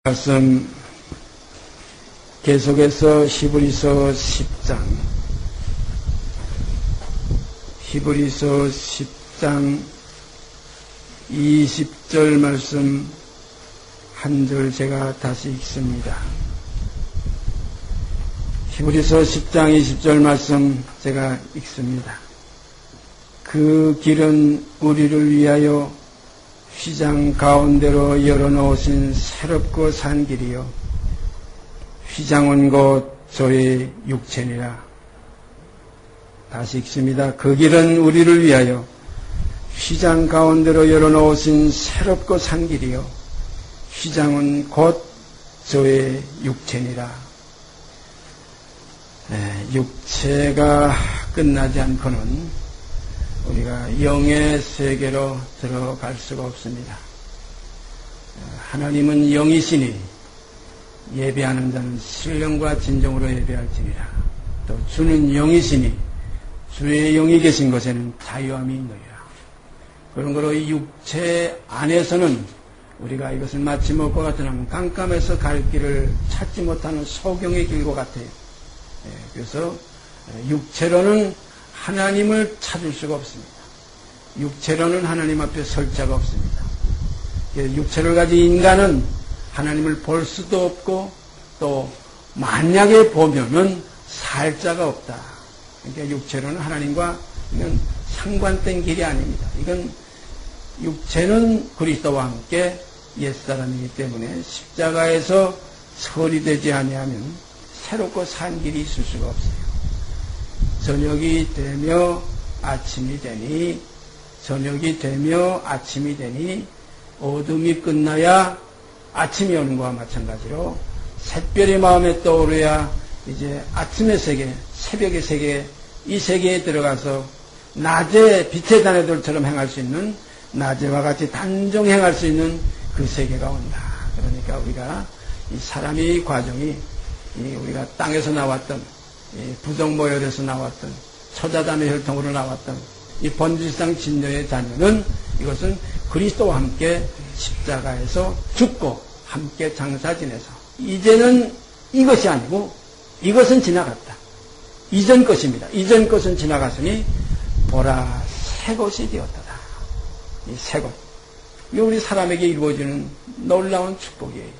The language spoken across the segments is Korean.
말씀 계속해서 히브리서 10장 20절 말씀 한 절 제가 다시 읽습니다. 히브리서 10장 20절 말씀 제가 읽습니다. 그 길은 우리를 위하여 휘장 가운데로 열어놓으신 새롭고 산 길이요 휘장은 곧 저의 육체니라. 다시 읽습니다. 그 길은 우리를 위하여 휘장 가운데로 열어놓으신 새롭고 산 길이요 휘장은 곧 저의 육체니라. 육체가 끝나지 않고는 우리가 영의 세계로 들어갈 수가 없습니다. 하나님은 영이시니 예배하는 자는 신령과 진정으로 예배할지니라. 또 주는 영이시니 주의 영이 계신 곳에는 자유함이 있느니라. 그런 거로 이 육체 안에서는 우리가 이것을 마치 먹고 같으면 깜깜해서 갈 길을 찾지 못하는 소경의 길과 같아요. 그래서 육체로는 하나님을 찾을 수가 없습니다. 육체로는 하나님 앞에 설 자가 없습니다. 육체를 가진 인간은 하나님을 볼 수도 없고 또 만약에 보면은 살 자가 없다. 그러니까 육체로는 하나님과 이건 상관된 길이 아닙니다. 이건 육체는 그리스도와 함께 옛사람이기 때문에 십자가에서 처리되지 아니하면 새롭고 산 길이 있을 수가 없어요. 저녁이 되며 아침이 되니 어둠이 끝나야 아침이 오는 것과 마찬가지로 샛별이 마음에 떠오르야 이제 아침의 세계, 새벽의 세계, 이 세계에 들어가서 낮에 빛의 자녀들처럼 행할 수 있는 낮에와 같이 단정 행할 수 있는 그 세계가 온다. 그러니까 우리가 이 사람의 과정이 우리가 땅에서 나왔던 부정모혈에서 나왔던 처자담의 혈통으로 나왔던 이 본질상 진노의 자녀는 이것은 그리스도와 함께 십자가에서 죽고 함께 장사 지내서 이제는 이것이 아니고 이것은 지나갔다. 이전 것입니다. 이전 것은 지나갔으니 보라 새 것이 되었다. 이 새 것. 이게 우리 사람에게 이루어지는 놀라운 축복이에요.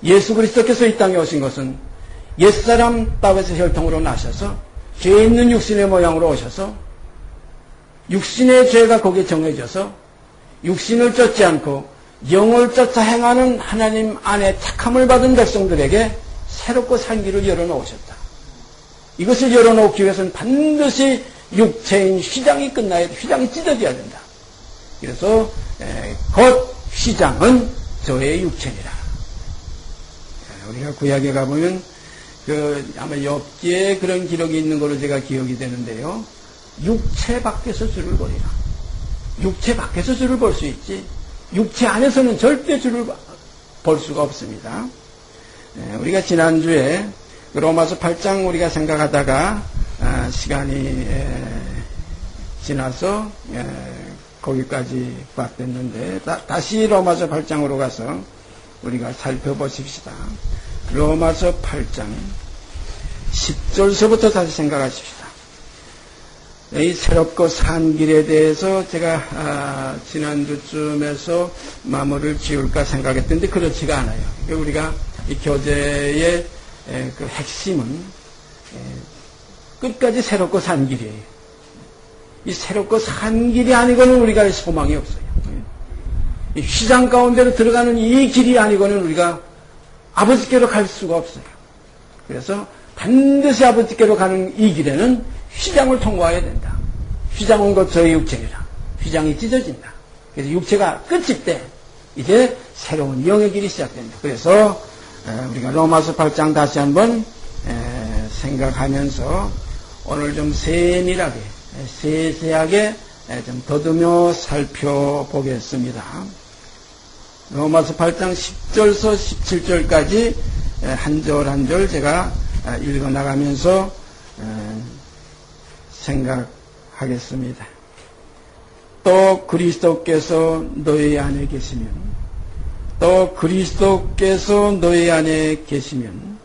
예수 그리스도께서 이 땅에 오신 것은 옛사람 다윗의 혈통으로 나셔서 죄 있는 육신의 모양으로 오셔서 육신의 죄가 거기에 정해져서 육신을 쫓지 않고 영을 쫓아 행하는 하나님 안에 택함을 받은 백성들에게 새롭고 산 길을 열어놓으셨다. 이것을 열어놓기 위해서는 반드시 육체인 휘장이 끝나야 돼. 휘장이 찢어져야 된다. 그래서 곧 휘장은 저의 육체니라. 우리가 구약에 가보면 아마 욥기에 그런 기록이 있는 걸로 제가 기억이 되는데요. 육체 밖에서 주를 보리라. 육체 밖에서 주를 볼 수 있지 육체 안에서는 절대 주를 볼 수가 없습니다. 우리가 지난주에 로마서 8장 우리가 생각하다가 시간이 지나서 거기까지 봤었는데 다시 로마서 8장으로 가서 우리가 살펴보십시다. 로마서 8장 10절서부터 다시 생각하십시다. 이 새롭고 산 길에 대해서 제가 지난주쯤에서 마무리를 지을까 생각했던데 그렇지가 않아요. 우리가 이 교재의 그 핵심은 끝까지 새롭고 산 길이에요. 이 새롭고 산 길이 아니고는 우리가 소망이 없어요. 이 휘장 가운데로 들어가는 이 길이 아니고는 우리가 아버지께로 갈 수가 없어요. 그래서 반드시 아버지께로 가는 이 길에는 휘장을 통과해야 된다. 휘장은 곧 저의 육체니라. 휘장이 찢어진다. 그래서 육체가 끝일 때 이제 새로운 영의 길이 시작된다. 그래서 우리가 로마서 8장 다시 한번 생각하면서 오늘 좀 세밀하게 세세하게 좀 더듬어 살펴보겠습니다. 로마서 8장 10절서 17절까지 한 절 한 절 제가 읽어나가면서 생각하겠습니다. 또 그리스도께서 너희 안에 계시면 또 그리스도께서 너희 안에 계시면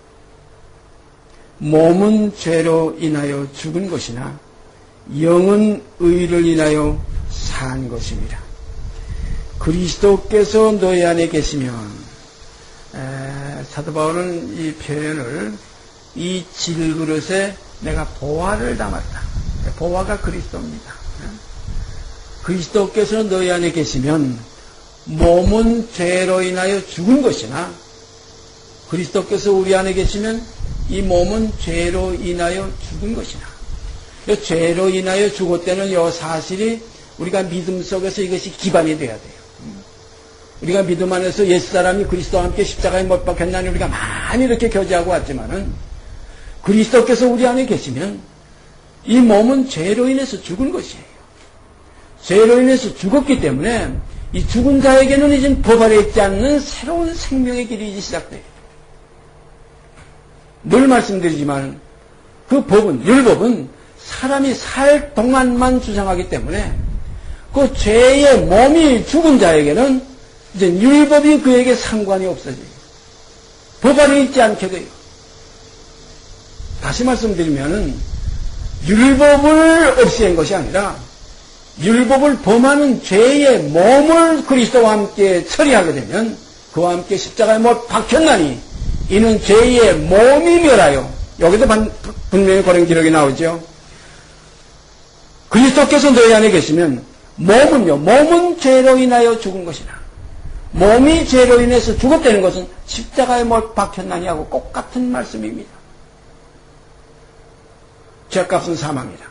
몸은 죄로 인하여 죽은 것이나 영은 의를 인하여 산 것입니다. 그리스도께서 너희 안에 계시면, 사도 바울은 이 표현을 이 질그릇에 내가 보화를 담았다. 보화가 그리스도입니다. 그리스도께서 너희 안에 계시면 몸은 죄로 인하여 죽은 것이나, 그리스도께서 우리 안에 계시면 이 몸은 죄로 인하여 죽은 것이나, 죄로 인하여 죽었다는 이 사실이 우리가 믿음 속에서 이것이 기반이 돼야 돼요. 우리가 믿음 안에서 옛사람이 그리스도와 함께 십자가에 못 박혔나니 우리가 많이 이렇게 교제하고 왔지만은, 그리스도께서 우리 안에 계시면 이 몸은 죄로 인해서 죽은 것이에요. 죄로 인해서 죽었기 때문에 이 죽은 자에게는 이제 법 아래 있지 않는 새로운 생명의 길이 이제 시작돼요. 늘 말씀드리지만 그 법은, 율법은 사람이 살 동안만 주장하기 때문에 그 죄의 몸이 죽은 자에게는 이제 율법이 그에게 상관이 없어져요. 법 아래 있지 않게 돼요. 다시 말씀드리면은 율법을 없애는 것이 아니라 율법을 범하는 죄의 몸을 그리스도와 함께 처리하게 되면 그와 함께 십자가에 못 박혔나니 이는 죄의 몸이 멸하여, 여기도 분명히 그런 기록이 나오죠. 그리스도께서 너희 안에 계시면 몸은 죄로 인하여 죽은 것이나, 몸이 죄로 인해서 죽었다는 것은 십자가에 못 박혔나니 하고 똑같은 말씀입니다. 죄값은 사망이라.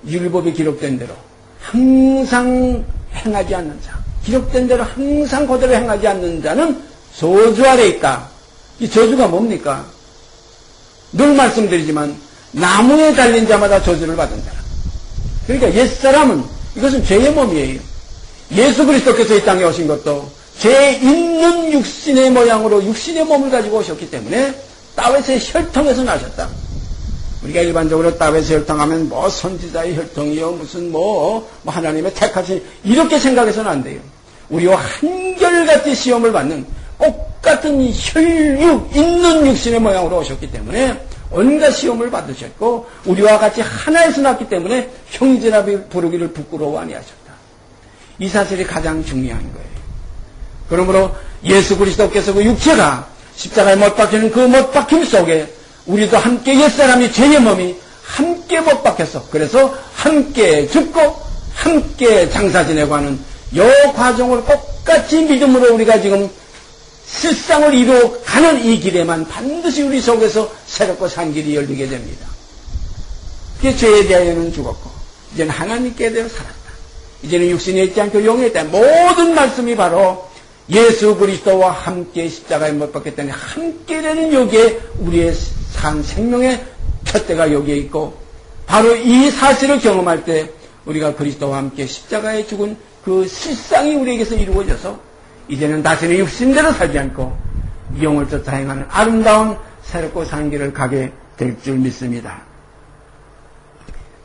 율법이 기록된 대로 항상 행하지 않는 자, 기록된 대로 항상 그대로 행하지 않는 자는 저주 아래 있다. 이 저주가 뭡니까? 늘 말씀드리지만 나무에 달린 자마다 저주를 받은 자라. 그러니까 옛사람은, 이것은 죄의 몸이에요. 예수 그리스도께서 이 땅에 오신 것도 죄 있는 육신의 모양으로 육신의 몸을 가지고 오셨기 때문에 다윗의 혈통에서 나셨다. 우리가 일반적으로 다윗의 혈통하면 뭐 선지자의 혈통이요, 무슨 하나님의 택하신, 이렇게 생각해서는 안 돼요. 우리와 한결같이 시험을 받는 똑같은 혈육 있는 육신의 모양으로 오셨기 때문에 온갖 시험을 받으셨고, 우리와 같이 하나에서 났기 때문에 형제라 부르기를 부끄러워 아니하셨다. 이 사실이 가장 중요한 거예요. 그러므로 예수 그리스도께서 그 육체가 십자가에 못 박히는 그 못 박힘 속에 우리도 함께 옛사람이 죄의 몸이 함께 못 박혔어. 그래서 함께 죽고 함께 장사 지내고 하는 이 과정을 똑같이 믿음으로 우리가 지금 실상을 이루어가는 이 길에만 반드시 우리 속에서 새롭고 산 길이 열리게 됩니다. 그게 죄에 대하여는 죽었고 이제는 하나님께 대해 살았다. 이제는 육신에 있지 않고 영에 있다. 모든 말씀이 바로 예수 그리스도와 함께 십자가에 못 박혔다니 함께 되는 여기에 우리의 산 생명의 푯대가 여기에 있고, 바로 이 사실을 경험할 때 우리가 그리스도와 함께 십자가에 죽은 그 실상이 우리에게서 이루어져서 이제는 다시는 육신대로 살지 않고 영을 쫓아 행하는 아름다운 새롭고 산 길을 가게 될 줄 믿습니다.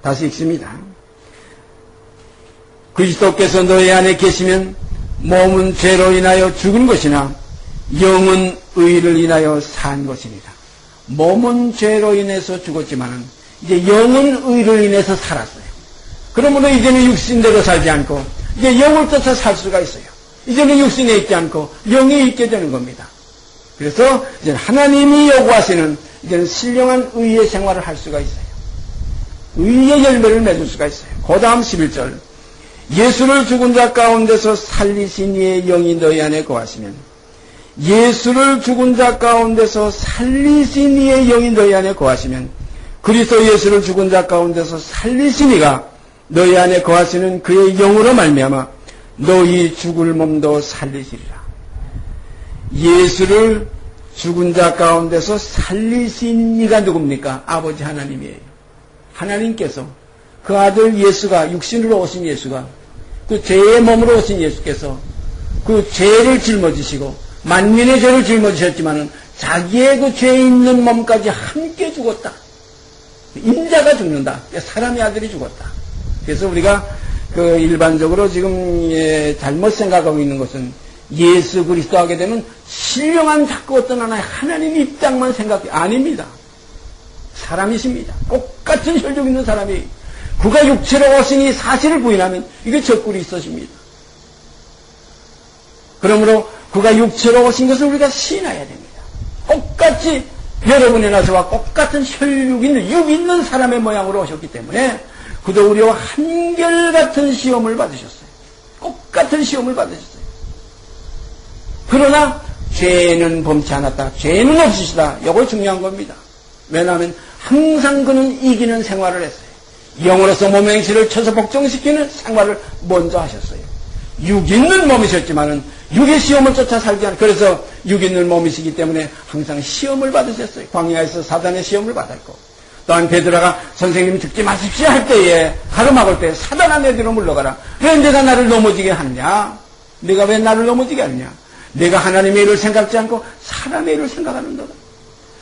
다시 읽습니다. 그리스도께서 너희 안에 계시면 몸은 죄로 인하여 죽은 것이나 영은 의를 인하여 산 것입니다. 몸은 죄로 인해서 죽었지만 이제 영은 의를 인해서 살았어요. 그러므로 이제는 육신대로 살지 않고 이제 영을 쫓아 살 수가 있어요. 이제는 육신에 있지 않고 영에 있게 되는 겁니다. 그래서 이제 하나님이 요구하시는 이제는 신령한 의의 생활을 할 수가 있어요. 의의 열매를 맺을 수가 있어요. 그 다음 11절. 예수를 죽은 자 가운데서 살리신 이의 영이 너희 안에 거하시면, 예수를 죽은 자 가운데서 살리신 이의 영이 너희 안에 거하시면, 그리스도 예수를 죽은 자 가운데서 살리신 이가 너희 안에 거하시는 그의 영으로 말미암아 너희 죽을 몸도 살리시리라. 예수를 죽은 자 가운데서 살리신 이가 누굽니까? 아버지 하나님이에요. 하나님께서 그 아들 예수가, 육신으로 오신 예수가, 그 죄의 몸으로 오신 예수께서 그 죄를 짊어지시고 만민의 죄를 짊어지셨지만은 자기의 그 죄 있는 몸까지 함께 죽었다. 인자가 죽는다. 사람의 아들이 죽었다. 그래서 우리가 그 일반적으로 지금 잘못 생각하고 있는 것은 예수 그리스도 하게 되면 신령한 자꾸 어떤 하나의 하나님 입장만 생각해. 아닙니다. 사람이십니다. 똑같은 혈육 있는 사람이 그가 육체로 오시니 사실을 부인하면 이게 적굴이 있어집니다. 그러므로 그가 육체로 오신 것을 우리가 시인해야 됩니다. 똑같이 여러분이나 저와 똑같은 혈육 있는 육 있는 사람의 모양으로 오셨기 때문에 그도 우리와 한결같은 시험을 받으셨어요. 똑같은 시험을 받으셨어요. 그러나 죄는 범치 않았다. 죄는 없으시다. 이거 중요한 겁니다. 왜냐하면 항상 그는 이기는 생활을 했어요. 영으로서 몸의 행실을 쳐서 복종시키는 생활을 먼저 하셨어요. 육 있는 몸이셨지만은 육의 시험을 쫓아 살지 않아요. 그래서 육 있는 몸이시기 때문에 항상 시험을 받으셨어요. 광야에서 사단의 시험을 받았고, 또한 베드로가 선생님 죽지 마십시오 할 때에 가로막을 때 사단아 내 뒤로 물러가라. 왜 내가 나를 넘어지게 하느냐? 내가 왜 나를 넘어지게 하느냐? 내가 하나님의 일을 생각지 않고 사람의 일을 생각하는 거다.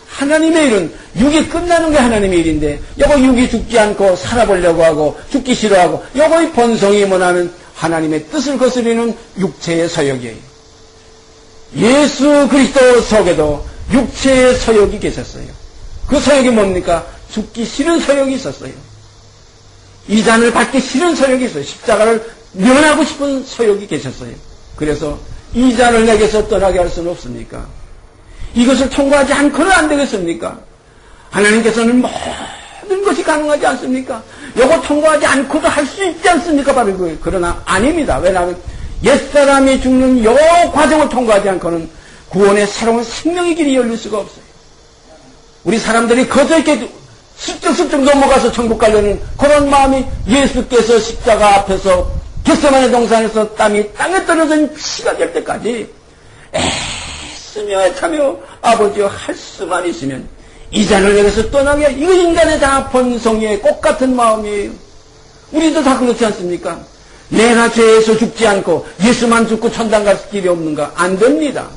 하나님의 일은 육이 끝나는 게 하나님의 일인데 여거 육이 죽지 않고 살아보려고 하고 죽기 싫어하고 여거의 본성이 뭐냐면 하나님의 뜻을 거스리는 육체의 서역이에요. 예수 그리스도 속에도 육체의 서역이 계셨어요. 그 서역이 뭡니까? 죽기 싫은 서역이 있었어요. 이 잔을 받기 싫은 서역이 있어요. 십자가를 면하고 싶은 서역이 계셨어요. 그래서 이 잔을 내게서 떠나게 할 수는 없습니까? 이것을 통과하지 않고는 안 되겠습니까? 하나님께서는 모든 것이 가능하지 않습니까? 이거 통과하지 않고도 할 수 있지 않습니까? 바로 그거예요. 그러나 아닙니다. 왜냐하면 옛사람이 죽는 이 과정을 통과하지 않고는 구원의 새로운 생명의 길이 열릴 수가 없어요. 우리 사람들이 거저 이렇게 슬쩍슬쩍 넘어가서 천국 가려는 그런 마음이 예수께서 십자가 앞에서 겟세마네 동산에서 땀이 땅에 떨어진 피가 될 때까지 애쓰며 애타며 아버지여 할 수만 있으면 이 잔을 내게서 떠나게 이거 인간의 다 본성의 똑같은 마음이에요. 우리도 다 그렇지 않습니까? 내가 죄에서 죽지 않고 예수만 죽고 천당 갈 길이 없는가? 안 됩니다.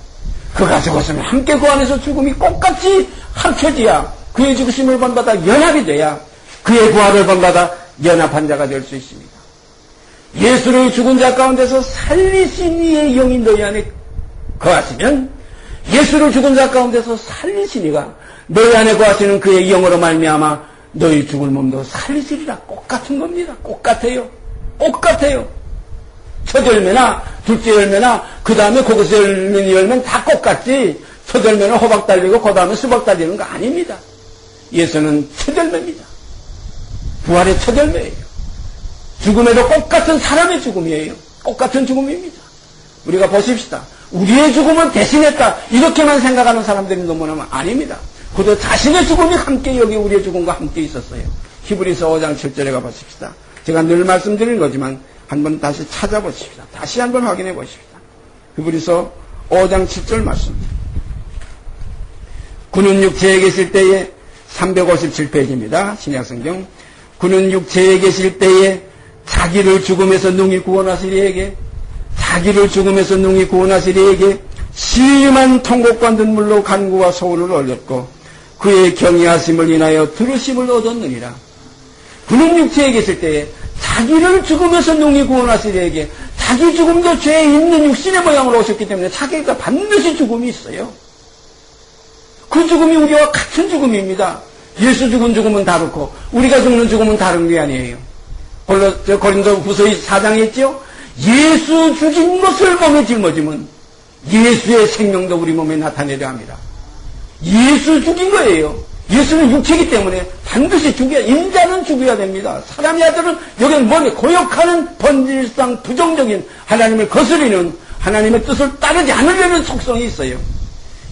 그가 죽었으면 함께 그 안에서 죽음이 똑같이 합쳐져야 그의 죽으심을 본받아 연합이 돼야 그의 부활을 본받아 연합한 자가 될 수 있습니다. 예수를 죽은 자 가운데서 살리신 이의 영이 너희 안에 거하시면 예수를 죽은 자 가운데서 살리신 이가 너희 안에 거하시는 그의 영으로 말미암아 너희 죽을 몸도 살리시리라. 똑같은 겁니다. 똑같아요. 똑같아요. 첫 열매나 둘째 열매나 그 다음에 거기서 열매는 열매는 다 똑같지. 첫 열매는 호박 달리고 그 다음에 수박 달리는 거 아닙니다. 예수는 첫 열매입니다. 부활의 첫 열매예요. 죽음에도 똑같은 사람의 죽음이에요. 똑같은 죽음입니다. 우리가 보십시다. 우리의 죽음을 대신했다. 이렇게만 생각하는 사람들이 너무나면 아닙니다. 그도 자신의 죽음이 함께 여기 우리의 죽음과 함께 있었어요. 히브리서 5장 7절에 가보십시다. 제가 늘 말씀드린 거지만 한번 다시 찾아보십시다. 다시 한번 확인해 보십시다. 히브리서 5장 7절 말씀. 그는 육체에 계실 때에 357페이지입니다. 신약성경. 그는 육체에 계실 때에 자기를 죽음에서 능히 구원하시리에게 자기를 죽음에서 능히 구원하시리에게 심한 통곡과 눈물로 간구와 소원을 올렸고 그의 경외하심을 인하여 들으심을 얻었느니라. 그는 육체에 계실 때에 자기를 죽음에서 능히 구원하시리에게 자기 죽음도 죄에 있는 육신의 모양으로 오셨기 때문에 자기가 반드시 죽음이 있어요. 그 죽음이 우리와 같은 죽음입니다. 예수 죽은 죽음은 다르고 우리가 죽는 죽음은 다른 게 아니에요. 고린도후서 4장에 있죠. 예수 죽인 것을 몸에 짊어지면 예수의 생명도 우리 몸에 나타내려 합니다. 예수 죽인 거예요. 예수는 육체이기 때문에 반드시 죽여야, 인자는 죽여야 됩니다. 사람의 아들은 여기는 뭐냐, 고역하는 본질상 부정적인 하나님을 거스리는 하나님의 뜻을 따르지 않으려는 속성이 있어요.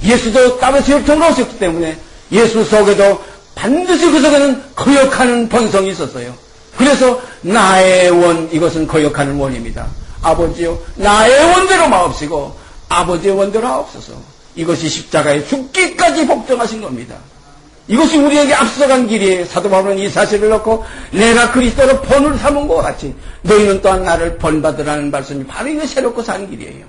예수도 따르시 혈통으로 오셨기 때문에 예수 속에도 반드시 그 속에는 거역하는 본성이 있었어요. 그래서 나의 원, 이것은 거역하는 원입니다. 아버지요, 나의 원대로 마옵시고 아버지의 원대로 하옵소서. 이것이 십자가에 죽기까지 복종하신 겁니다. 이것이 우리에게 앞서간 길이에요. 사도 바울은 이 사실을 놓고 내가 그리스도로 본을 삼은 것 같이 너희는 또한 나를 본받으라는 말씀이 바로 이거 새롭고 사는 길이에요.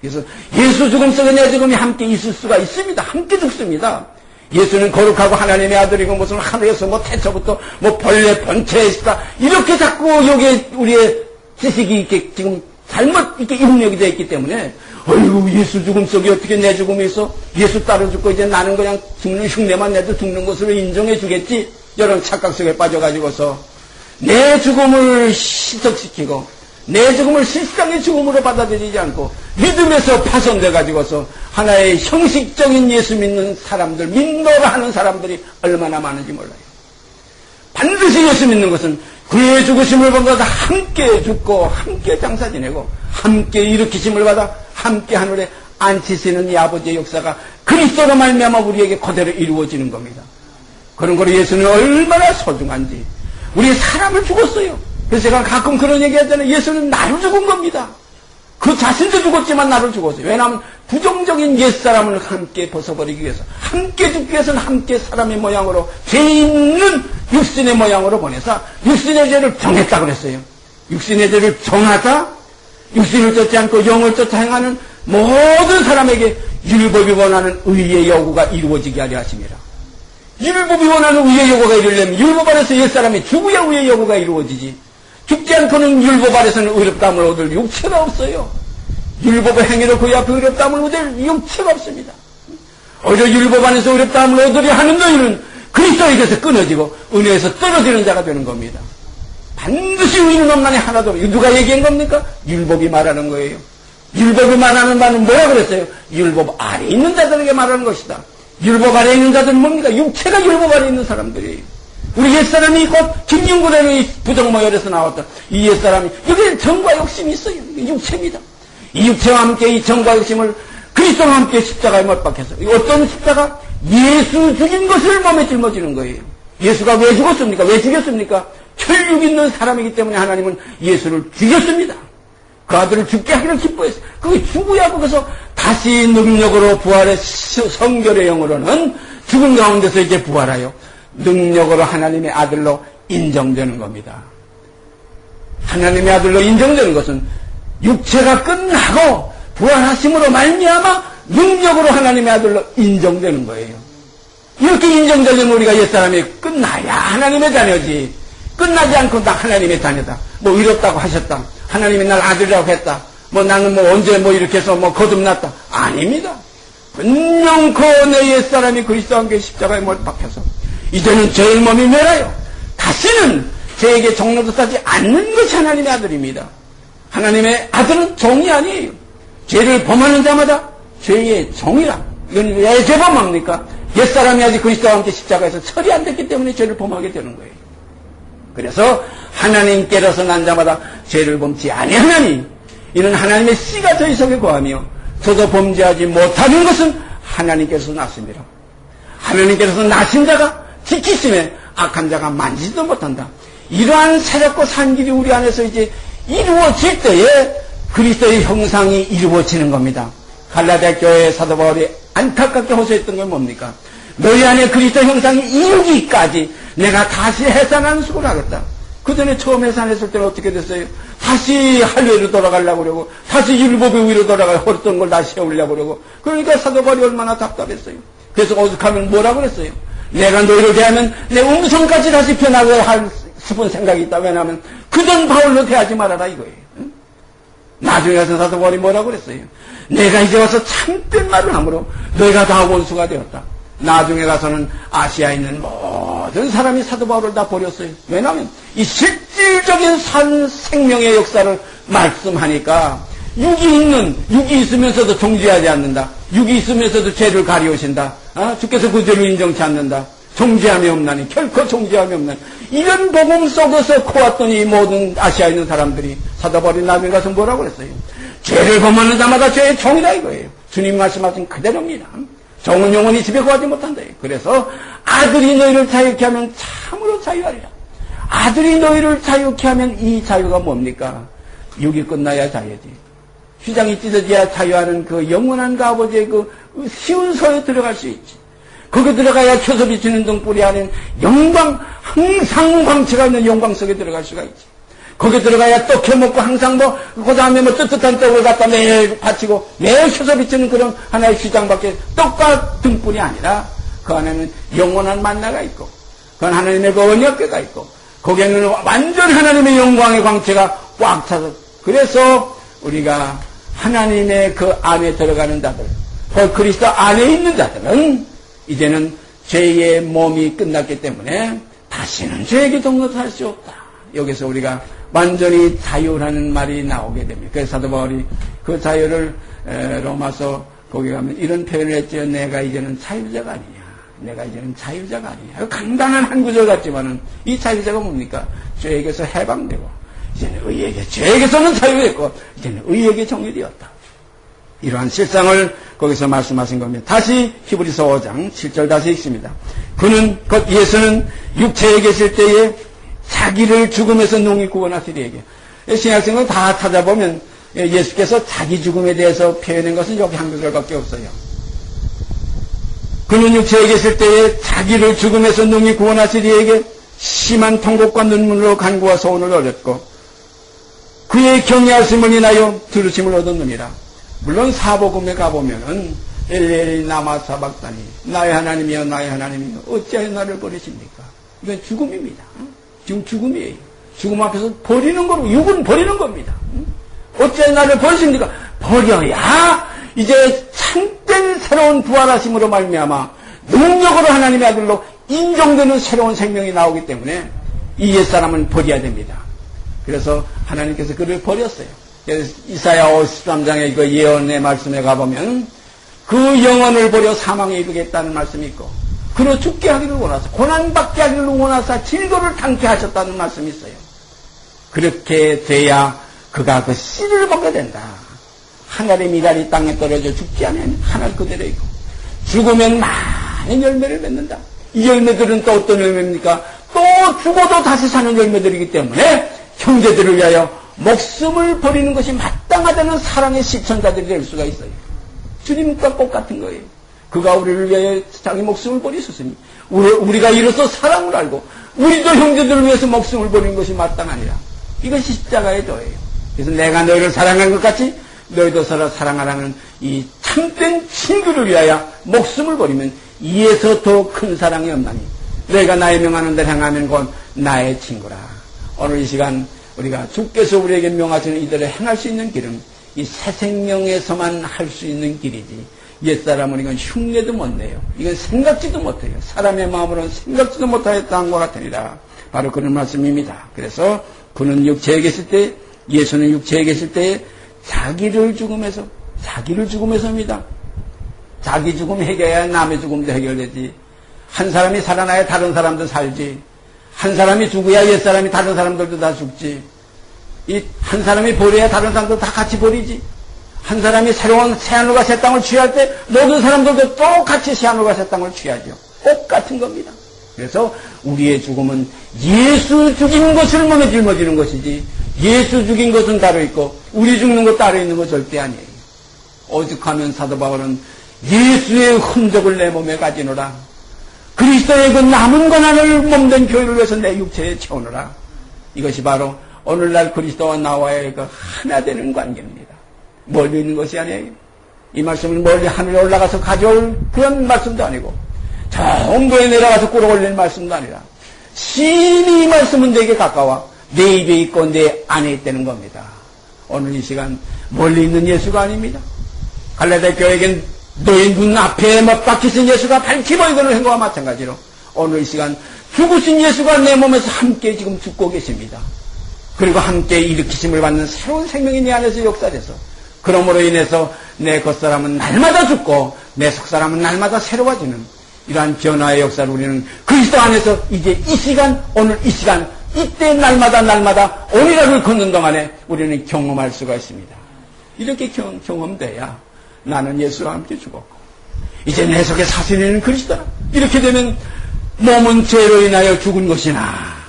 그래서 예수 죽음 속에 내 죽음이 함께 있을 수가 있습니다. 함께 죽습니다. 예수는 거룩하고 하나님의 아들이고 무슨 하늘에서 뭐 태초부터 뭐 본래 본체에 있다 이렇게 자꾸 여기에 우리의 지식이 이렇게 지금 잘못 이렇게 입력이 되어 있기 때문에 어이구, 예수 죽음 속에 어떻게 내 죽음이 있어? 예수 따라 죽고 이제 나는 그냥 죽는 흉내만 내도 죽는 것으로 인정해 주겠지? 이런 착각 속에 빠져가지고서 내 죽음을 희석시키고 내 죽음을 실상의 죽음으로 받아들이지 않고 믿음에서 파손돼가지고서 하나의 형식적인 예수 믿는 사람들, 믿노라 하는 사람들이 얼마나 많은지 몰라요. 반드시 예수 믿는 것은 그의 죽으심을 받아 함께 죽고 함께 장사 지내고 함께 일으키심을 받아 함께 하늘에 앉히시는 이 아버지의 역사가 그리스도로 말미암아 우리에게 그대로 이루어지는 겁니다. 그런 거로 예수는 얼마나 소중한지. 우리 사람을 죽었어요. 그래서 제가 가끔 그런 얘기 하잖아요. 예수는 나를 죽은 겁니다. 그 자신도 죽었지만 나를 죽었어요. 왜냐하면 부정적인 옛사람을 함께 벗어버리기 위해서, 함께 죽기 위해서는 함께 사람의 모양으로, 죄 있는 육신의 모양으로 보내서 육신의 죄를 정했다고 그랬어요. 육신의 죄를 정하다, 육신을 쫓지 않고 영을 쫓아 행하는 모든 사람에게 율법이 원하는 의의 요구가 이루어지게 하려 하십니다. 율법이 원하는 의의 요구가 이루려면 율법 아래서 옛사람이 죽어야 의의 요구가 이루어지지. 죽지 않고는 율법 아래서는 의롭다함을 얻을 육체가 없어요. 율법의 행위로 그 앞에 의롭다함을 얻을 육체가 없습니다. 오히려 율법 안에서 의롭다함을 얻으려 하는 너희는 그리스도에게서 끊어지고 은혜에서 떨어지는 자가 되는 겁니다. 반드시 의인은 없나니 하나도 없어요. 누가 얘기한 겁니까? 율법이 말하는 거예요. 율법이 말하는 바는 뭐라 그랬어요? 율법 아래 있는 자들에게 말하는 것이다. 율법 아래 있는 자들은 뭡니까? 육체가 율법 아래 있는 사람들이에요. 우리 옛사람이 곧 김윤구라는 부정모열에서 나왔던 이 옛사람이 여기에 정과 욕심이 있어요. 육체입니다. 이 육체와 함께 이 정과 욕심을 그리스도와 함께 십자가에 못 박혀서 어떤 십자가? 예수 죽인 것을 몸에 짊어지는 거예요. 예수가 왜 죽었습니까? 왜 죽였습니까? 혈육 있는 사람이기 때문에 하나님은 예수를 죽였습니다. 그 아들을 죽게 하기를 기뻐했어요. 그게 죽어야 거기서 다시 능력으로 부활의 성결의 영으로는 죽은 가운데서 이제 부활하여 능력으로 하나님의 아들로 인정되는 겁니다. 하나님의 아들로 인정되는 것은 육체가 끝나고 부활하심으로 말미암아 능력으로 하나님의 아들로 인정되는 거예요. 이렇게 인정되려면 우리가 옛사람이 끝나야 하나님의 자녀지. 끝나지 않고 나 하나님의 자녀다. 뭐 의롭다고 하셨다. 하나님이 날 아들이라고 했다. 뭐 나는 뭐 언제 뭐 이렇게 해서 뭐 거듭났다. 아닙니다. 분명코 내 옛사람이 그리스도와 함께 십자가에 못 박혀서 이제는 죄의 몸이 멸하여 다시는 죄에게 종로도 따지 않는 것이 하나님의 아들입니다. 하나님의 아들은 종이 아니에요. 죄를 범하는 자마다 죄의 종이라. 이건 왜 죄 범합니까? 옛사람이 아직 그리스도와 함께 십자가에서 처리 안 됐기 때문에 죄를 범하게 되는 거예요. 그래서 하나님께로서 난 자마다 죄를 범치 아니하나니 이는 하나님의 씨가 저희 속에 거하며 저도 범죄하지 못하는 것은 하나님께서 낳습니다. 하나님께서 낳으신 자가 지키심에 악한 자가 만지지도 못한다. 이러한 새롭고 산 길이 우리 안에서 이제 이루어질 때에 그리스도의 형상이 이루어지는 겁니다. 갈라디아 교회의 사도 바울이 안타깝게 호소했던 건 뭡니까? 너희 안에 그리스도 형상이 이루기까지 내가 다시 해산하는 수고를 하겠다. 그 전에 처음 해산했을 때는 어떻게 됐어요? 다시 할례로 돌아가려고 그러고 다시 율법의 위로 돌아가 헐었던 걸 다시 세우려고 그러고 그러니까 사도 바울이 얼마나 답답했어요. 그래서 오죽하면 뭐라고 그랬어요? 내가 너희를 대하면 내 음성까지 다시 변하고 할 싶은 생각이 있다. 왜냐하면 그전 바울로 대하지 말아라 이거예요. 응? 나중에 가서 사도 바울이 뭐라고 그랬어요? 내가 이제 와서 참된 말을 함으로 너희가 다 원수가 되었다. 나중에 가서는 아시아에 있는 모든 사람이 사도 바울을 다 버렸어요. 왜냐하면 이 실질적인 생명의 역사를 말씀하니까 육이 있으면서도 정죄하지 않는다. 육이 있으면서도 죄를 가리우신다. 주께서 그 죄를 인정치 않는다. 정죄함이 없나니 결코 정죄함이 없나니 이런 복음 속에서 코왔더니 모든 아시아에 있는 사람들이 사도 바울이 나중에 가서 뭐라고 그랬어요? 죄를 범하는 자마다 죄의 종이다 이거예요. 주님 말씀하신 그대로입니다. 종은 영원히 집에 거하지 못한다. 그래서 아들이 너희를 자유케 하면 참으로 자유하리라. 아들이 너희를 자유케 하면 이 자유가 뭡니까? 육이 끝나야 자유지. 휘장이 찢어져야 자유하는 그 영원한 그 아버지의 그 쉬운 소에 들어갈 수 있지. 거기 들어가야 초소 비치는 등불이 아닌 영광, 항상 광채가 있는 영광 속에 들어갈 수가 있지. 거기 들어가야 떡 켜먹고 항상 그 다음에 뜨뜻한 떡을 갖다 매일 바치고 매일 초소 비치는 그런 하나의 휘장밖에 떡과 등불이 아니라 그 안에는 영원한 만나가 있고, 그건 하나님의 그 언약궤가 있고, 거기에는 완전 하나님의 영광의 광채가 꽉 차서, 그래서 우리가 하나님의 그 안에 들어가는 자들, 그리스도 안에 있는 자들은 이제는 죄의 몸이 끝났기 때문에 다시는 죄에게 동역할 수 없다. 여기서 우리가 완전히 자유라는 말이 나오게 됩니다. 그래서 사도 바울이 그 자유를 로마서 거기 가면 이런 표현을 했죠. 내가 이제는 자유자가 아니냐. 내가 이제는 자유자가 아니냐. 간단한 한 구절 같지만은 이 자유자가 뭡니까? 죄에게서 해방되고 이제는 의에게, 죄에게서는 자유됐고 이제는 의에게 정리되었다. 이러한 실상을 거기서 말씀하신 겁니다. 다시 히브리서 5장 7절 다시 읽습니다. 그는 곧 예수는 육체에 계실 때에 자기를 죽음에서 능히 구원하시리에게. 신약성을 다 찾아보면 예수께서 자기 죽음에 대해서 표현한 것은 여기 한 구절밖에 없어요. 그는 육체에 계실 때에 자기를 죽음에서 능히 구원하시리에게 심한 통곡과 눈물로 간구와 소원을 얻었고 그의 경외하심을 인하여 들으심을 얻었느니라. 물론 사복음에 가보면은 엘리엘이 라마 사박다니 나의 하나님이여 나의 하나님이여 어찌하여 나를 버리십니까? 이건 죽음입니다. 지금 죽음이에요. 죽음 앞에서 버리는 거로 육은 버리는 겁니다. 어찌하여 나를 버리십니까? 버려야 이제 참된 새로운 부활하심으로 말미암아 능력으로 하나님의 아들로 인정되는 새로운 생명이 나오기 때문에 이 옛사람은 버려야 됩니다. 그래서 하나님께서 그를 버렸어요. 그래서 이사야 53장의 그 예언의 말씀에 가보면 그 영혼을 버려 사망에 이르겠다는 말씀이 있고 그로 죽게 하기를 원하사 고난받게 하기를 원하사 질거를 당케 하셨다는 말씀이 있어요. 그렇게 돼야 그가 그 씨를 먹게 된다. 하늘의 미랄이 땅에 떨어져 죽지 않으면 하늘 그대로 있고 죽으면 많은 열매를 맺는다. 이 열매들은 또 어떤 열매입니까? 또 죽어도 다시 사는 열매들이기 때문에 형제들을 위하여 목숨을 버리는 것이 마땅하다는 사랑의 시청자들이 될 수가 있어요. 주님과 똑같은 거예요. 그가 우리를 위하여 자기 목숨을 버리셨으니 우리가 이로써 사랑을 알고 우리도 형제들을 위해서 목숨을 버리는 것이 마땅하니라. 이것이 십자가의 도예요. 그래서 내가 너희를 사랑하는 것 같이 너희도 서로 사랑하라는 이 참된 친구를 위하여 목숨을 버리면 이에서 더 큰 사랑이 없나니 너희가 나의 명하는 대로 행하면 곧 나의 친구라. 오늘 이 시간 우리가 주께서 우리에게 명하시는 이들을 행할 수 있는 길은 이 새 생명에서만 할 수 있는 길이지 옛사람은 이건 흉내도 못 내요. 이건 생각지도 못해요. 사람의 마음으로는 생각지도 못하였다는 것 같으니라. 바로 그런 말씀입니다. 그래서 그는 육체에 계실 때 예수는 육체에 계실 때에 자기를 죽음에서입니다. 자기 죽음 해결해야 남의 죽음도 해결되지. 한 사람이 살아나야 다른 사람도 살지. 한 사람이 죽어야 옛사람이 다른 사람들도 다 죽지. 이 한 사람이 버려야 다른 사람도 다 같이 버리지. 한 사람이 새로운 새하늘과 새 땅을 취할 때 모든 사람들도 똑같이 새하늘과 새 땅을 취하죠. 똑같은 겁니다. 그래서 우리의 죽음은 예수 죽인 것을 몸에 짊어지는 것이지 예수 죽인 것은 따로 있고 우리 죽는 것 따로 있는 것 절대 아니에요. 오죽하면 사도 바울은 예수의 흔적을 내 몸에 가지노라. 그리스도의 그 남은 고난을 몸된 교회를 위해서 내 육체에 채우노라. 이것이 바로 오늘날 그리스도와 나와의 그 하나 되는 관계입니다. 멀리 있는 것이 아니에요. 이 말씀은 멀리 하늘에 올라가서 가져올 그런 말씀도 아니고 저 홍도에 내려가서 끌어올리는 말씀도 아니라 심히 이 말씀은 내게 가까워 내 입에 있고 내 안에 있다는 겁니다. 오늘 이 시간 멀리 있는 예수가 아닙니다. 갈라디아 교회에겐 너희 눈 앞에 못 박히신 예수가 밝히 보이는 행거와 마찬가지로 오늘 이 시간 죽으신 예수가 내 몸에서 함께 지금 죽고 계십니다. 그리고 함께 일으키심을 받는 새로운 생명이 내 안에서 역사돼서 그러므로 인해서 내 겉사람은 날마다 죽고 내 속사람은 날마다 새로워지는 이러한 변화의 역사를 우리는 그리스도 안에서 이제 이 시간 오늘 이 시간 이때 날마다 오늘을 걷는 동안에 우리는 경험할 수가 있습니다. 이렇게 경험돼야 나는 예수와 함께 죽었고 이제 내 속에 사시는 그리스도라. 이렇게 되면 몸은 죄로 인하여 죽은 것이나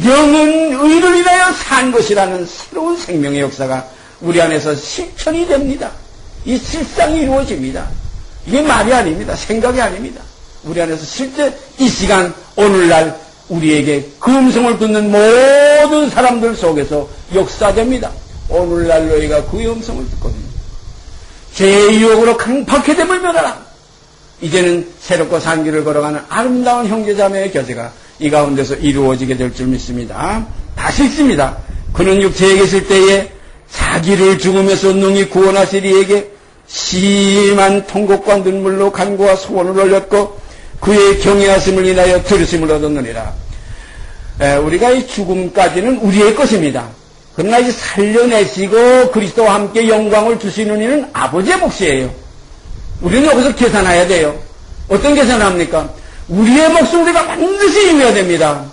영은 의를 인하여 산 것이라는 새로운 생명의 역사가 우리 안에서 실천이 됩니다. 이 실상이 이루어집니다. 이게 말이 아닙니다. 생각이 아닙니다. 우리 안에서 실제 이 시간 오늘날 우리에게 그 음성을 듣는 모든 사람들 속에서 역사됩니다. 오늘날 너희가 그의 음성을 듣거든요. 죄의 유혹으로 강팍해 됨을 면하라. 이제는 새롭고 산 길을 걸어가는 아름다운 형제자매의 교제가 이 가운데서 이루어지게 될 줄 믿습니다. 다시 읽습니다. 그는 육체에 계실 때에 자기를 죽음에서 능히 구원하실 이에게 심한 통곡과 눈물로 간구와 소원을 올렸고 그의 경외하심을 인하여 들으심을 얻었느니라. 우리가 이 죽음까지는 우리의 것입니다. 그러나 이 살려내시고 그리스도와 함께 영광을 주시는 이는 아버지의 몫이에요. 우리는 여기서 계산해야 돼요. 어떤 계산을 합니까? 우리의 몫을 우리가 반드시 이루어야 됩니다.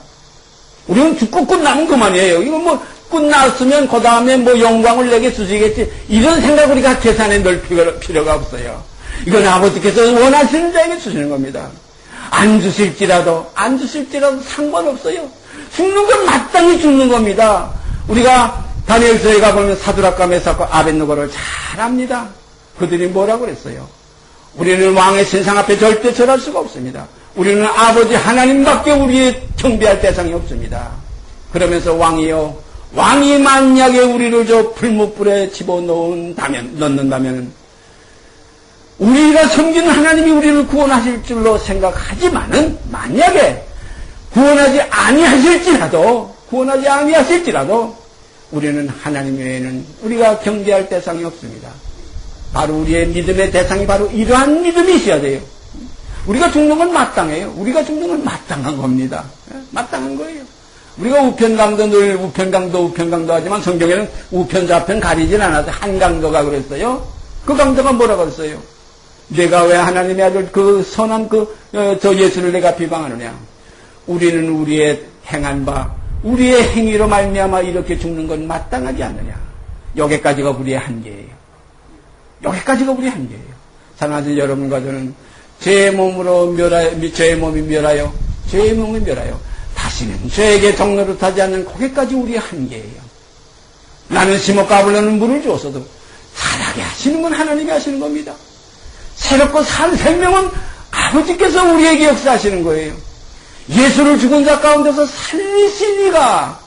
우리는 죽고 끝나면 그만이에요. 이거 뭐 끝났으면 그 다음에 뭐 영광을 내게 주시겠지, 이런 생각을 우리가 계산해 넣을 필요가 없어요. 이건 아버지께서 원하시는 자에게 주시는 겁니다. 안 주실지라도 상관없어요. 죽는 건 마땅히 죽는 겁니다. 우리가 다니엘서에 가보면 사드락과 메삭과 아벳느고를 잘 압니다. 그들이 뭐라고 그랬어요? 우리는 왕의 신상 앞에 절대 절할 수가 없습니다. 우리는 아버지 하나님밖에 우리의 경배할 대상이 없습니다. 그러면서 왕이 만약에 우리를 저 불못불에 넣는다면 우리가 섬기는 하나님이 우리를 구원하실 줄로 생각하지만은 만약에 구원하지 아니하실지라도 우리는 하나님 외에는 우리가 경배할 대상이 없습니다. 바로 우리의 믿음의 대상이 바로 이러한 믿음이 있어야 돼요. 우리가 죽는 건 마땅해요. 우리가 죽는 건 마땅한 겁니다. 마땅한 거예요. 우리가 우편강도 하지만 성경에는 우편 좌편 가리진 않아서 한강도가 그랬어요. 그 강도가 뭐라고 그랬어요? 내가 왜 하나님의 아들 그 선한 저 예수를 내가 비방하느냐? 우리는 우리의 행한 바, 우리의 행위로 말미암아 이렇게 죽는 건 마땅하지 않느냐? 여기까지가 우리의 한계예요. 사랑하는 여러분과 저는 죄의 몸이 멸하여 다시는 죄에게 종노릇하지 않는 거기까지 우리의 한계예요. 나는 심어 까불려는 물을 주었어도 살아게 하시는 건 하나님이 하시는 겁니다. 새롭고 산 생명은 아버지께서 우리에게 역사하시는 거예요. 예수를 죽은 자 가운데서 살리신 이가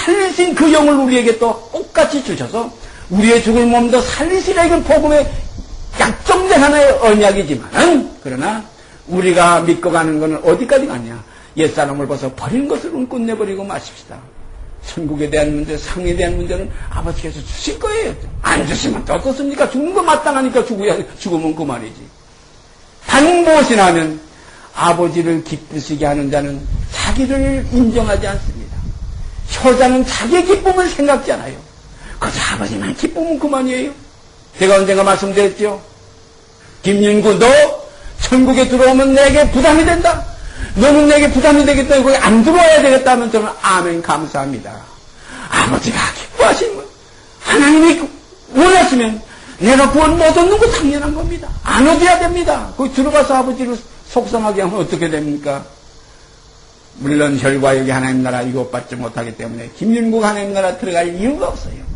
살리신 그 영을 우리에게 또 똑같이 주셔서 우리의 죽을 몸도 살리시라. 이건 복음의 약정된 하나의 언약이지만, 그러나 우리가 믿고 가는 것은 어디까지 가냐? 옛사람을 벗어 버리는 것을 끝내버리고 마십시다. 천국에 대한 문제, 상에 대한 문제는 아버지께서 주실 거예요. 안 주시면 또 어떻습니까? 죽는 거 마땅하니까 죽으면 그만이지. 단 무엇이나 하면 아버지를 기쁘시게 하는 자는 자기를 인정하지 않습니다. 효자는 자기의 기쁨을 생각지 않아요. 그저 아버지만 기쁘면 그만이에요. 제가 언젠가 말씀드렸죠. 김윤구, 너 천국에 들어오면 내게 부담이 된다. 너는 내게 부담이 되겠다. 거기 안 들어와야 되겠다 하면 저는 아멘 감사합니다. 아버지가 기뻐하시면, 하나님이 원하시면 내가 구원 못 얻는 거 당연한 겁니다. 안 얻어야 됩니다. 거기 들어가서 아버지를 속상하게 하면 어떻게 됩니까? 물론 혈과육이 하나님 나라 유업받지 못하기 때문에 김윤국 하나님 나라 들어갈 이유가 없어요.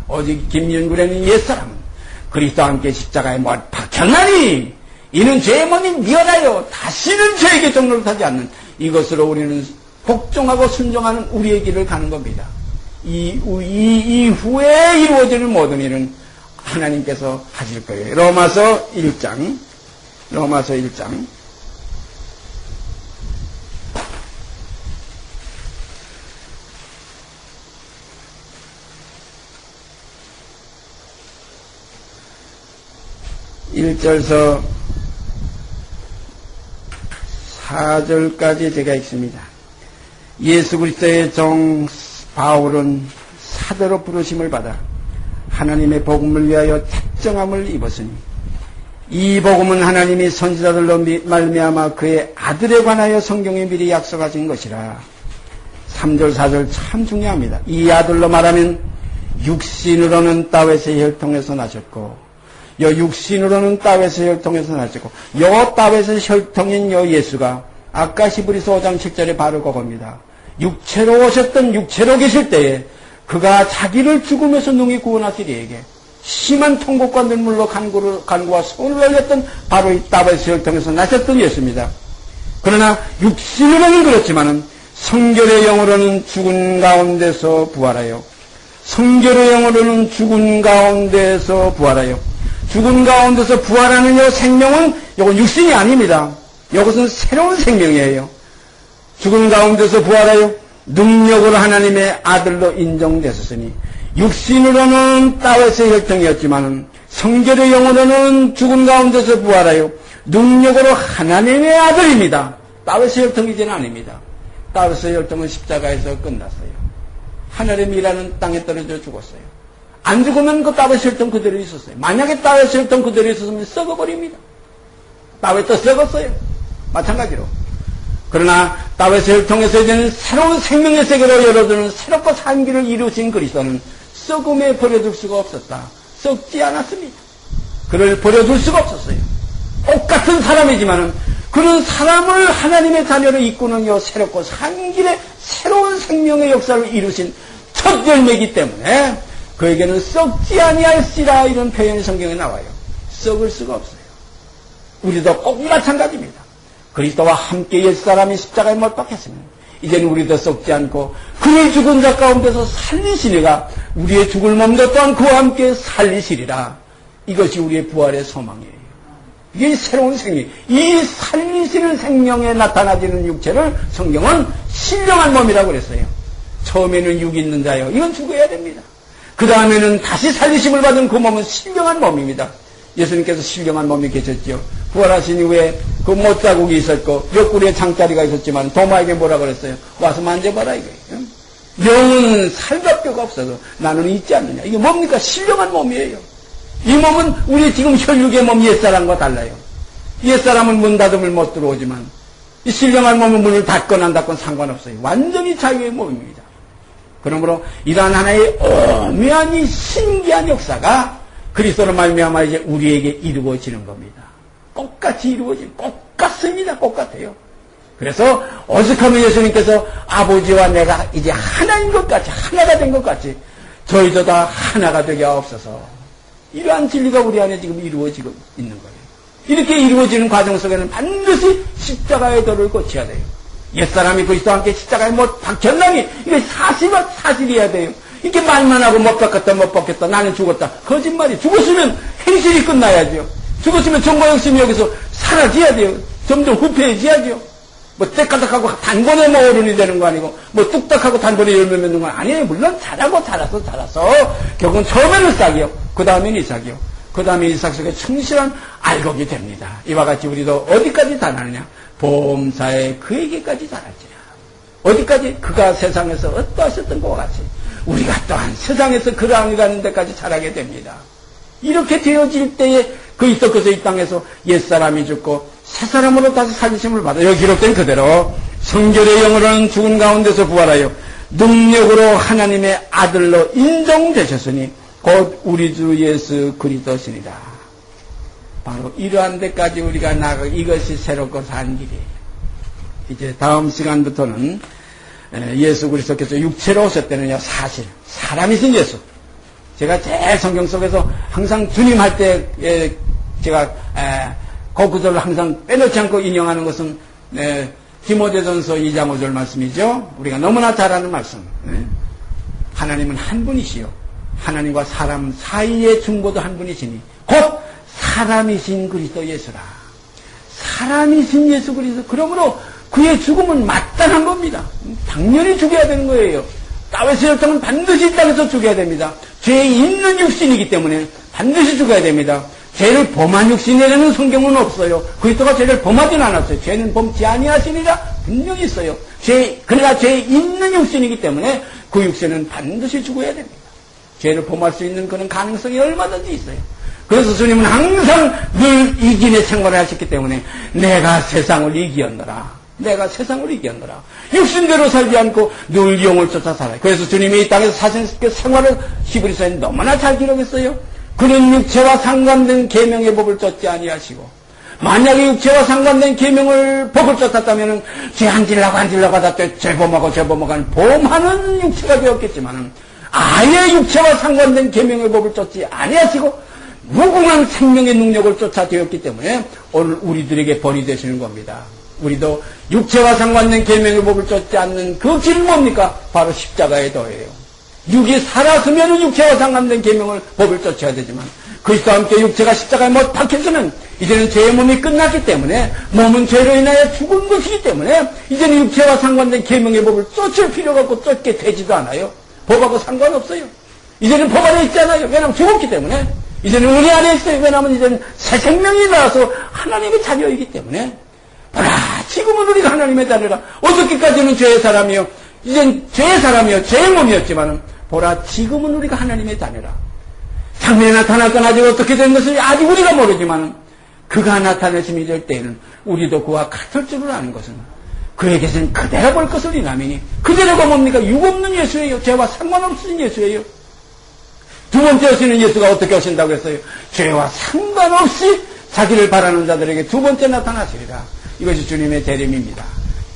오직 김윤국에는 옛사람은 그리스도와 함께 십자가에 못 박혔나니 이는 죄의 몸이 멸하여 다시는 죄에게 종노릇하지 않는, 이것으로 우리는 복종하고 순종하는 우리의 길을 가는 겁니다. 이 이후에 이루어지는 모든 일은 하나님께서 하실 거예요. 로마서 1장 1절서 4절까지 제가 읽습니다. 예수 그리스도의 종 바울은 사도로 부르심을 받아 하나님의 복음을 위하여 택정함을 입었으니 이 복음은 하나님이 선지자들로 말미암아 그의 아들에 관하여 성경에 미리 약속하신 것이라. 3절 4절 참 중요합니다. 이 아들로 말하면 육신으로는 다윗의 혈통에서 나셨고, 육신으로는 다윗의 혈통에서 나셨고, 다윗의 혈통인 예수가 아까 히브리서 5장 7절에 바로 그겁니다. 육체로 계실 때에 그가 자기를 죽음에서 능히 구원하실 이에게 심한 통곡과 눈물로 간구와 손을 올렸던 바로 이 다윗의 혈통에서 나셨던 예수입니다. 그러나 육신으로는 그렇지만은 성결의 영으로는 죽은 가운데서 부활하여, 죽은 가운데서 부활하는 이 생명은 이건 육신이 아닙니다. 이것은 새로운 생명이에요. 죽은 가운데서 부활하여 능력으로 하나님의 아들로 인정되었으니 육신으로는 다윗의 혈통이었지만 성결의 영으로는 죽은 가운데서 부활하여 능력으로 하나님의 아들입니다. 다윗의 혈통이지는 아닙니다. 다윗의 혈통은 십자가에서 끝났어요. 하늘의 미라는 땅에 떨어져 죽었어요. 안 죽으면 그 다윗의 혈통 그대로 있었어요. 만약에 다윗의 혈통 그대로 있었으면 썩어버립니다. 다윗도 썩었어요. 마찬가지로. 그러나 다윗의 혈통에서 이제는 새로운 생명의 세계로 열어주는 새롭고 산 길을 이루신 그리스도는 썩음에 버려둘 수가 없었다. 썩지 않았습니다. 그를 버려둘 수가 없었어요. 똑같은 사람이지만은 그는 사람을 하나님의 자녀로 이끄는 요 새롭고 산 길의 새로운 생명의 역사를 이루신 첫 열매이기 때문에 그에게는 썩지 아니할시라 이런 표현이 성경에 나와요. 썩을 수가 없어요. 우리도 꼭 마찬가지입니다. 그리스도와 함께 옛사람이 십자가에 못 박혔으면 이제는 우리도 썩지 않고 그의 죽은 자 가운데서 살리시리라. 우리의 죽을 몸도 또한 그와 함께 살리시리라. 이것이 우리의 부활의 소망이에요. 이게 새로운 생명, 이 살리시는 생명에 나타나지는 육체를 성경은 신령한 몸이라고 그랬어요. 처음에는 육이 있는 자요. 이건 죽어야 됩니다. 그 다음에는 다시 살리심을 받은 그 몸은 신령한 몸입니다. 예수님께서 신령한 몸이 계셨죠. 부활하신 이후에 그 못자국이 있었고 옆구리에 장자리가 있었지만 도마에게 뭐라 그랬어요? 와서 만져봐라 이거예요. 영은 살과 뼈가 없어서 나는 있지 않느냐. 이게 뭡니까? 신령한 몸이에요. 이 몸은 우리 지금 혈육의 몸 옛사람과 달라요. 옛사람은 문 닫으면 못 들어오지만 이 신령한 몸은 문을 닫건 안 닫건 상관없어요. 완전히 자유의 몸입니다. 그러므로 이러한 하나의 오묘한 이 신기한 역사가 그리스도로 말미암아 이제 우리에게 이루어지는 겁니다. 똑같이 이루어지는, 똑같습니다. 똑같아요. 그래서 오죽하면 예수님께서 아버지와 내가 이제 하나인 것 같이, 하나가 된 것 같이 저희도 다 하나가 되게 하옵소서. 이러한 진리가 우리 안에 지금 이루어지고 있는 거예요. 이렇게 이루어지는 과정 속에는 반드시 십자가의 도를 거쳐야 돼요. 옛사람이 그리스도와 함께 십자가에 못 박혔나니 이게 사실이어야 돼요. 이렇게 말만 하고 못 박혔다 못 박혔다 나는 죽었다. 거짓말이. 죽었으면 행실이 끝나야죠. 죽었으면 정과 역심이 여기서 사라져야 돼요. 점점 후퇴해져야죠. 뭐 때까닥하고 단번에 뭐 어른이 되는 거 아니고 뭐 뚝딱하고 단번에 열매 맺는 건 아니에요. 물론 자라서 결국은 처음에는 싹이요. 그 다음에는 이삭이요. 그 다음에 이삭 속에 충실한 알곡이 됩니다. 이와 같이 우리도 어디까지 자라느냐? 보험사에 그에게까지 자랄지라. 어디까지? 그가 세상에서 어떠하셨던 것과 같이 우리가 또한 세상에서 그러하는 데까지 자라게 됩니다. 이렇게 되어질 때에 그리스도께서 이 땅에서 옛사람이 죽고 새사람으로 다시 살리심을 받아 여기 기록된 그대로 성결의 영으로는 죽은 가운데서 부활하여 능력으로 하나님의 아들로 인정되셨으니 곧 우리 주 예수 그리스도시니라. 바로 이러한 데까지 우리가 나가 이것이 새롭고 산 길이에요. 이제 다음 시간부터는 예수 그리스도께서 육체로 오셨다는요 사실 사람이신 예수. 제가 제일 성경 속에서 항상 주님 할 때 제가 그 구절을 항상 빼놓지 않고 인용하는 것은 디모데전서 2장 5절 말씀이죠. 우리가 너무나 잘 아는 말씀. 하나님은 한 분이시요 하나님과 사람 사이의 중보도 한 분이시니 곧 사람이신 그리스도 예수라. 사람이신 예수 그리스도. 그러므로 그의 죽음은 마땅한 겁니다. 당연히 죽여야 되는 거예요. 다윗의 혈통은 반드시 이 땅에서 죽여야 됩니다. 죄에 있는 육신이기 때문에 반드시 죽어야 됩니다. 죄를 범한 육신이라는 성경은 없어요. 그리스도가 죄를 범하진 않았어요. 죄는 범치 아니하시니라 분명히 있어요. 그러나 죄에 있는 육신이기 때문에 그 육신은 반드시 죽어야 됩니다. 죄를 범할 수 있는 그런 가능성이 얼마든지 있어요. 그래서 주님은 항상 늘 이긴의 생활을 하셨기 때문에 내가 세상을 이기었노라. 내가 세상을 이겼노라. 육신대로 살지 않고 늘 영을 쫓아 살아요. 그래서 주님이 이 땅에서 사신 생활을 히브리서에 너무나 잘 기록했어요. 그는 육체와 상관된 계명의 법을 쫓지 아니하시고 만약에 육체와 상관된 계명을 법을 쫓았다면 죄 안 질라고 하다 죄 범하고 하는 범하는 육체가 되었겠지만 아예 육체와 상관된 계명의 법을 쫓지 아니하시고 무궁한 생명의 능력을 쫓아 되었기 때문에 오늘 우리들에게 벌이 되시는 겁니다. 우리도 육체와 상관된 계명의 법을 쫓지 않는 그 길은 뭡니까? 바로 십자가의 도예요. 육이 살았으면 육체와 상관된 계명을 법을 쫓아야 되지만 그리스도와 함께 육체가 십자가에 못 박혔으면 이제는 죄의 몸이 끝났기 때문에 몸은 죄로 인하여 죽은 것이기 때문에 이제는 육체와 상관된 계명의 법을 쫓을 필요가 없고 쫓게 되지도 않아요. 법하고 상관없어요. 이제는 법 안에 있잖아요. 왜냐하면 죽었기 때문에. 이제는 은혜 안에 있어요. 왜냐하면 이제는 새 생명이 나와서 하나님의 자녀이기 때문에. 보라, 지금은 우리가 하나님의 자녀라. 어저께까지는 죄의 사람이요. 이젠 죄의 사람이요. 죄의 몸이었지만은, 보라, 지금은 우리가 하나님의 자녀라. 장래에 나타날 건 아직 어떻게 된 것을 아직 우리가 모르지만은, 그가 나타내심이 될 때에는 우리도 그와 같을 줄을 아는 것은 그에게서는 그대로 볼 것을 이남이니 그대로가 뭡니까? 육없는 예수예요. 죄와 상관없으신 예수예요. 두 번째 오시는 예수가 어떻게 오신다고 했어요? 죄와 상관없이 자기를 바라는 자들에게 두 번째 나타나시리라. 이것이 주님의 재림입니다.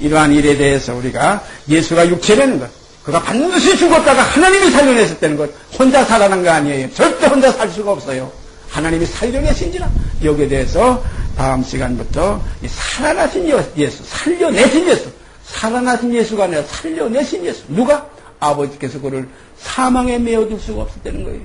이러한 일에 대해서 우리가 예수가 육체라는 것, 그가 반드시 죽었다가 하나님이 살려내셨다는 것, 혼자 살아난 거 아니에요. 절대 혼자 살 수가 없어요. 하나님이 살려내신지라. 여기에 대해서 다음 시간부터 살아나신 예수, 살려내신 예수, 살아나신 예수가 아니라 살려내신 예수. 누가? 아버지께서 그를 사망에 메어둘 수가 없었다는 거예요.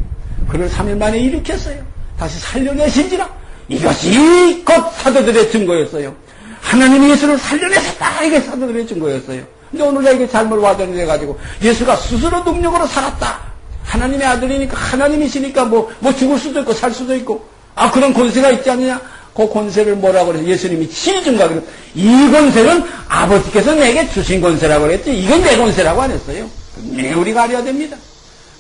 그를 3일 만에 일으켰어요. 다시 살려내신지라. 이것이 곧 사도들의 증거였어요. 하나님이 예수를 살려내셨다. 이게 사도들의 증거였어요. 근데 오늘 이게 잘못 와전해가지고 예수가 스스로 능력으로 살았다. 하나님의 아들이니까, 하나님이시니까 뭐 죽을 수도 있고 살 수도 있고, 그런 권세가 있지 않느냐? 그 권세를 뭐라고 그래서 예수님이 치증가 그래서 이 권세는 아버지께서 내게 주신 권세라고 그랬지, 이건 내 권세라고 안 했어요. 우리가 알아야 됩니다.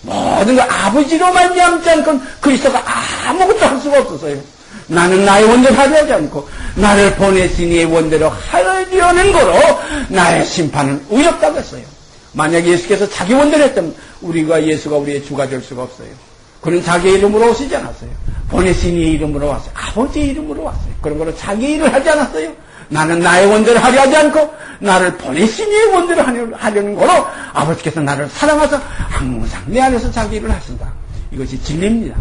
모든 걸 아버지로 말미암지 않고는 그리스도가 아무것도 할 수가 없었어요. 나는 나의 원대로 하려 하지 않고 나를 보내신 이의 원대로 하려는 거로 나의 심판은 의롭다고 했어요. 만약 예수께서 자기 원대로 했다면 우리가 예수가 우리의 주가 될 수가 없어요. 그는 자기 이름으로 오시지 않았어요. 보내신 이의 이름으로 왔어요. 아버지의 이름으로 왔어요. 그런 거로 자기 일을 하지 않았어요. 나는 나의 원대로 하려 하지 않고 나를 보내신 이의 원대로 하려는 거로 아버지께서 나를 사랑하사 항상 내 안에서 자기 일을 하신다. 이것이 진리입니다.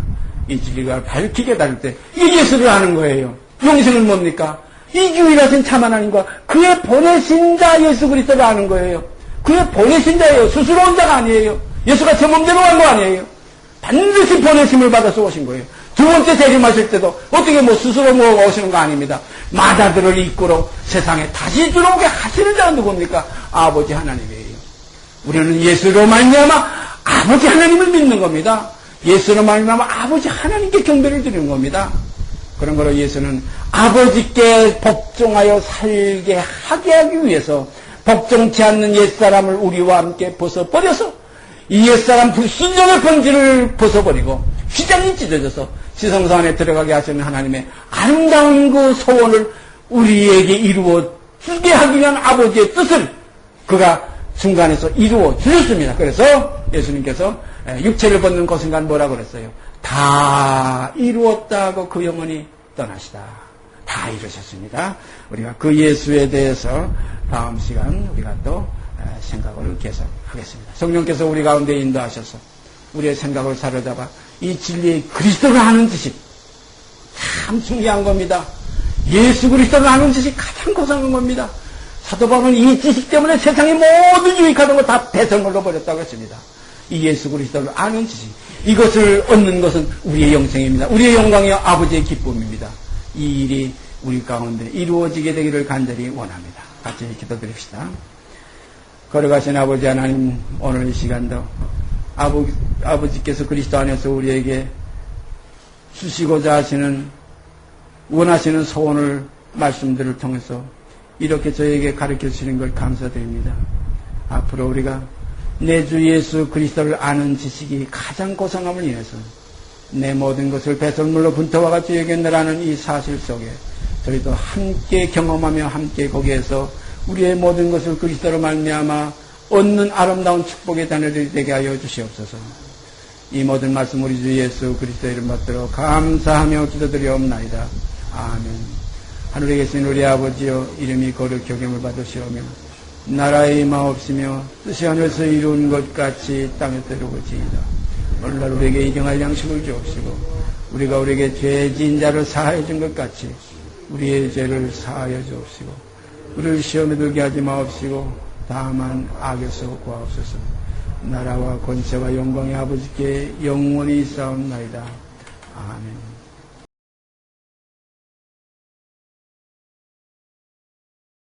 이 진리가 밝히게 다를 때 이 예수를 아는 거예요. 영생은 뭡니까? 이 유일하신 참 하나님과 그의 보내신 자 예수 그리스도를 아는 거예요. 그의 보내신 자예요. 스스로 온 자가 아니에요. 예수가 제 몸대로 간 거 아니에요. 반드시 보내심을 받아서 오신 거예요. 두 번째 재림하실 때도 어떻게 스스로 오시는 거 아닙니다. 마다들을 이끌어 세상에 다시 들어오게 하시는 자가 누굽니까? 아버지 하나님이에요. 우리는 예수로 말미암아 아버지 하나님을 믿는 겁니다. 예수로 말미암아 아버지 하나님께 경배를 드리는 겁니다. 그런 거로 예수는 아버지께 복종하여 살게 하기 위해서 복종치 않는 옛사람을 우리와 함께 벗어버려서 이 옛사람 불순종의 본질을 벗어버리고 휘장이 찢어져서 지성소 안에 들어가게 하시는 하나님의 아름다운 그 소원을 우리에게 이루어 주게 하기 위한 아버지의 뜻을 그가 중간에서 이루어 주셨습니다. 그래서 예수님께서 육체를 벗는 그 순간 뭐라고 그랬어요? 다 이루었다고 그 영혼이 떠나시다. 다 이루셨습니다. 우리가 그 예수에 대해서 다음 시간 우리가 또 생각을 계속하겠습니다. 성령께서 우리 가운데 인도하셔서 우리의 생각을 사로잡아 이 진리의 그리스도를 아는 지식 참 중요한 겁니다. 예수 그리스도를 아는 지식 가장 고상한 겁니다. 사도 바울은 이 지식 때문에 세상의 모든 유익하던 거 다 배설물로 버렸다고 했습니다. 이 예수 그리스도를 아는 지식, 이것을 얻는 것은 우리의 영생입니다. 우리의 영광이요 아버지의 기쁨입니다. 이 일이 우리 가운데 이루어지게 되기를 간절히 원합니다. 같이 기도드립시다. 걸어가신 아버지 하나님, 오늘 이 시간도 아버지께서 그리스도 안에서 우리에게 주시고자 하시는 원하시는 소원을 말씀들을 통해서 이렇게 저에게 가르쳐 주시는 걸 감사드립니다. 앞으로 우리가 내 주 예수 그리스도를 아는 지식이 가장 고상함을 인해서 내 모든 것을 배설물로 분터와 같이 여겼느라는 이 사실 속에 저희도 함께 경험하며 함께 거기에서 우리의 모든 것을 그리스도로 말미암아 얻는 아름다운 축복의 자녀들이 되게 하여 주시옵소서. 이 모든 말씀 우리 주 예수 그리스도의 이름 받들어 감사하며 기도드리옵나이다. 아멘. 하늘에 계신 우리 아버지여, 이름이 거룩히 여김을 받으시오며 나라의 임하옵시며 뜻이 하늘에서 이룬 것 같이 땅에서 이루어지이다. 오늘날 우리에게 이정할 양식을 주옵시고 우리가 우리에게 죄 지은 자를 사하여 준 것 같이 우리의 죄를 사하여 주옵시고 우리를 시험에 들게 하지 마옵시고 다만 악에서 구하옵소서. 나라와 권세와 영광의 아버지께 영원히 있사옵나이다. 아멘.